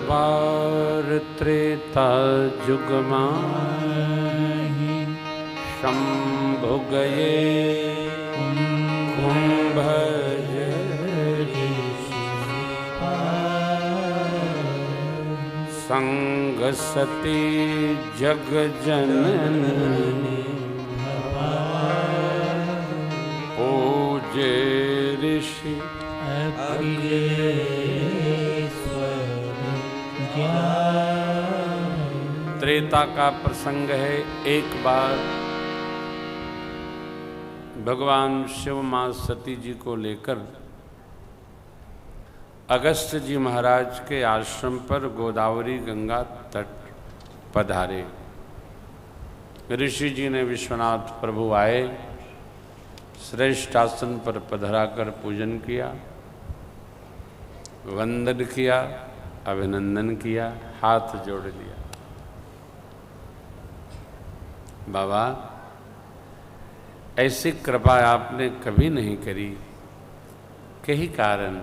बार त्रेता जुग माहि शंभु गए कुंभ संग सती जग जननी पूजे ऋषि त्रेता का प्रसंग है। एक बार भगवान शिव मां सती जी को लेकर अगस्त जी महाराज के आश्रम पर गोदावरी गंगा तट पधारे। ऋषि जी ने विश्वनाथ प्रभु आए, श्रेष्ठ आसन पर पधरा कर पूजन किया, वंदन किया, अभिनंदन किया, हाथ जोड़ लिया। बाबा, ऐसी कृपा आपने कभी नहीं करी, कई कारण,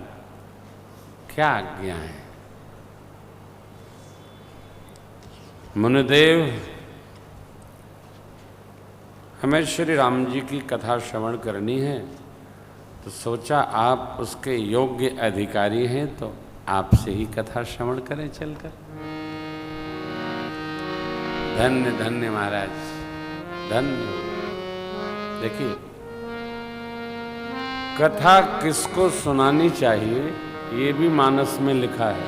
क्या आज्ञा है? मुनिदेव, हमें श्री राम जी की कथा श्रवण करनी है, तो सोचा आप उसके योग्य अधिकारी हैं, तो आपसे ही कथा श्रवण करें चलकर। धन्य धन्य महाराज, धन्य। देखिए, कथा किसको सुनानी चाहिए ये भी मानस में लिखा है।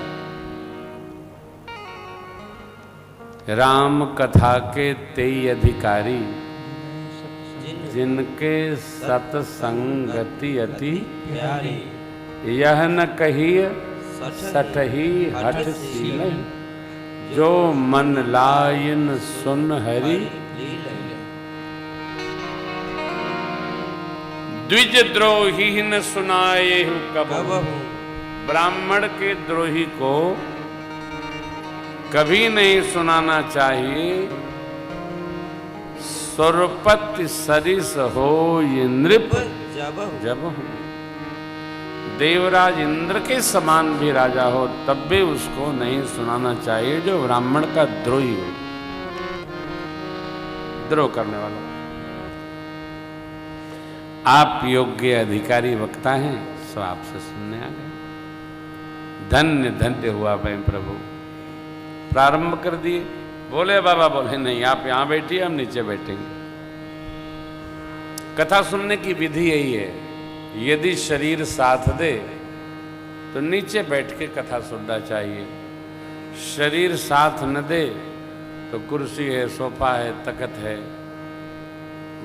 राम कथा के तेई अधिकारी, जिनके सतसंगति अति प्यारी। यह न कहिय सटही हठ सील, जो मन लाइन सुन हरि। द्विज द्रोही न सुनाए कबहु, ब्राह्मण के द्रोही को कभी नहीं सुनाना चाहिए। सुरपति सरिस हो नृप जब देवराज इंद्र के समान भी राजा हो, तब भी उसको नहीं सुनाना चाहिए जो ब्राह्मण का द्रोही हो, द्रोह करने वाला। आप योग्य अधिकारी वक्ता हैं, सो आपसे सुनने आ गए। धन्य धन्य हुआ भाई प्रभु। प्रारंभ कर दिए। बोले बाबा? बोले नहीं, आप यहां बैठिए, हम नीचे बैठेंगे। कथा सुनने की विधि यही है, यदि शरीर साथ दे तो नीचे बैठ के कथा सुनना चाहिए। शरीर साथ न दे तो कुर्सी है, सोफा है, तख्त है,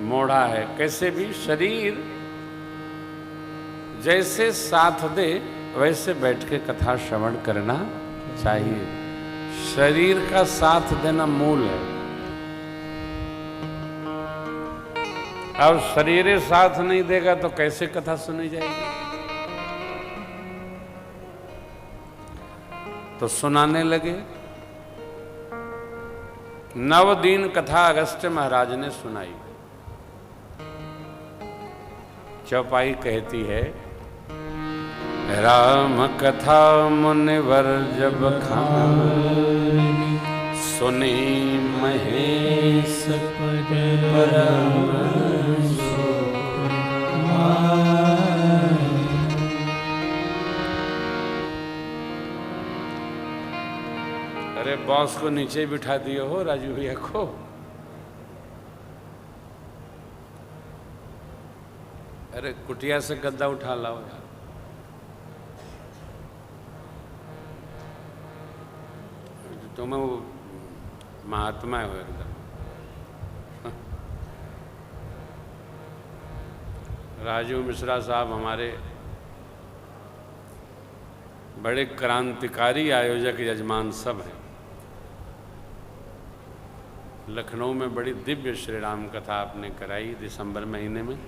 मोढ़ा है, कैसे भी शरीर जैसे साथ दे वैसे बैठ के कथा श्रवण करना चाहिए। शरीर का साथ देना मूल है। अब शरीर साथ नहीं देगा तो कैसे कथा सुनी जाएगी? तो सुनाने लगे। 9 दिन कथा अगस्त्य महाराज ने सुनाई। चौपाई कहती है, राम कथा मुनिवर जब खानी, सुनी महेश परम अरे बॉस को नीचे बिठा दिए हो राजू भैया को। अरे कुटिया से गद्दा उठा लाओ यार। तुम्हें वो महात्मा हो एकदम। राजू मिश्रा साहब हमारे बड़े क्रांतिकारी आयोजक यजमान सब हैं। लखनऊ में बड़ी दिव्य श्री राम कथा आपने कराई दिसंबर महीने में,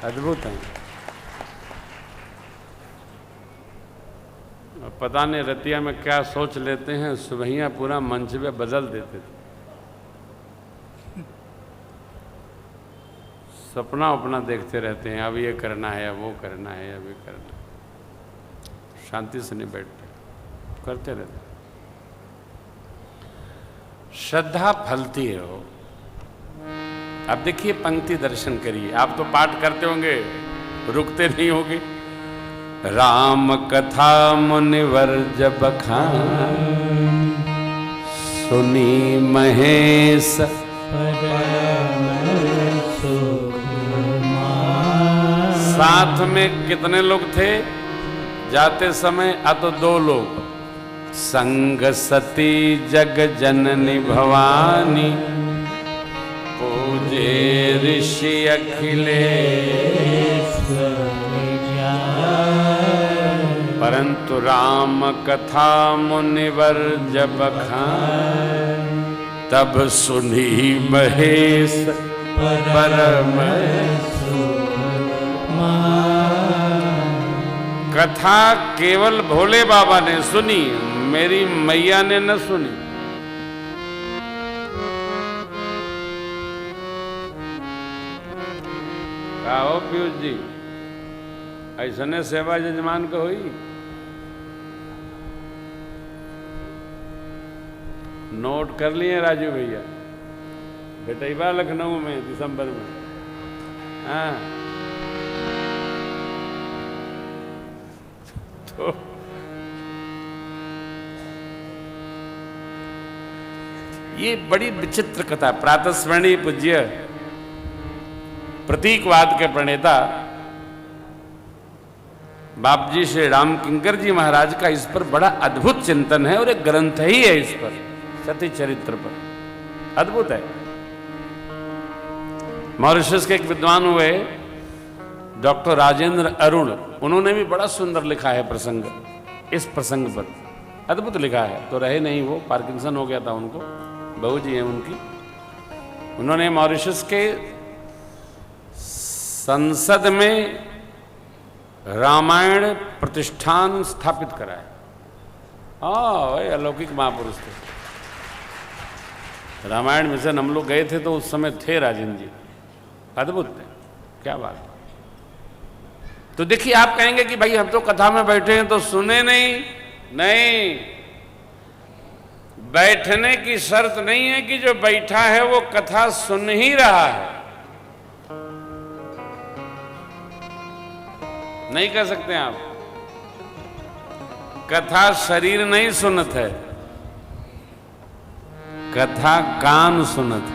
अद्भुत है। पता नहीं रतिया में क्या सोच लेते हैं, सुबहिया पूरा मंच पे बदल देते थे। सपना अपना देखते रहते हैं, अब ये करना है, अब वो करना है, अब ये करना है, शांति से नहीं बैठते। करते रहते। श्रद्धा फलती है वो। अब देखिए पंक्ति दर्शन करिए, आप तो पाठ करते होंगे, रुकते नहीं होंगे। राम कथा मुनिवर जब बखान, सुनी महेश साथ में कितने लोग थे जाते समय? तो 2 लोग, संग सती जग जननी भवानी, पूजे ऋषि अखिलेश, परंतु राम कथा मुनिवर जब बखान, तब सुनी महेश परम। कथा केवल भोले बाबा ने सुनी, मेरी मैया ने न सुनी। का हो पीयूष जी, ऐसने सेवा जजमान को हुई? नोट कर लिए राजू भैया, बेटैबा लखनऊ में दिसंबर में। हाँ तो ये बड़ी विचित्र कथा। प्रातस्मरणीय पूज्य प्रतीकवाद के प्रणेता बाप जी श्री राम किंकर जी महाराज का इस पर बड़ा अद्भुत चिंतन है, और एक ग्रंथ ही है इस पर, सती चरित्र पर। अद्भुत है। मॉरिशस के एक विद्वान हुए डॉक्टर राजेंद्र अरुण, उन्होंने भी बड़ा सुंदर लिखा है प्रसंग, इस प्रसंग पर अद्भुत लिखा है। तो रहे नहीं, वो पार्किंसन हो गया था उनको, बहू जी हैं उनकी। उन्होंने मॉरिशस के संसद में रामायण प्रतिष्ठान स्थापित कराया। वही अलौकिक महापुरुष थे। रामायण मिशन हम लोग गए थे तो उस समय थे राजेंद्र जी, अद्भुत थे, क्या बात। तो देखिए, आप कहेंगे कि भाई हम तो कथा में बैठे हैं तो सुने नहीं, बैठने की शर्त नहीं है कि जो बैठा है वो कथा सुन ही रहा है, नहीं कह सकते आप। कथा शरीर नहीं सुनत है, कथा कान सुनत है।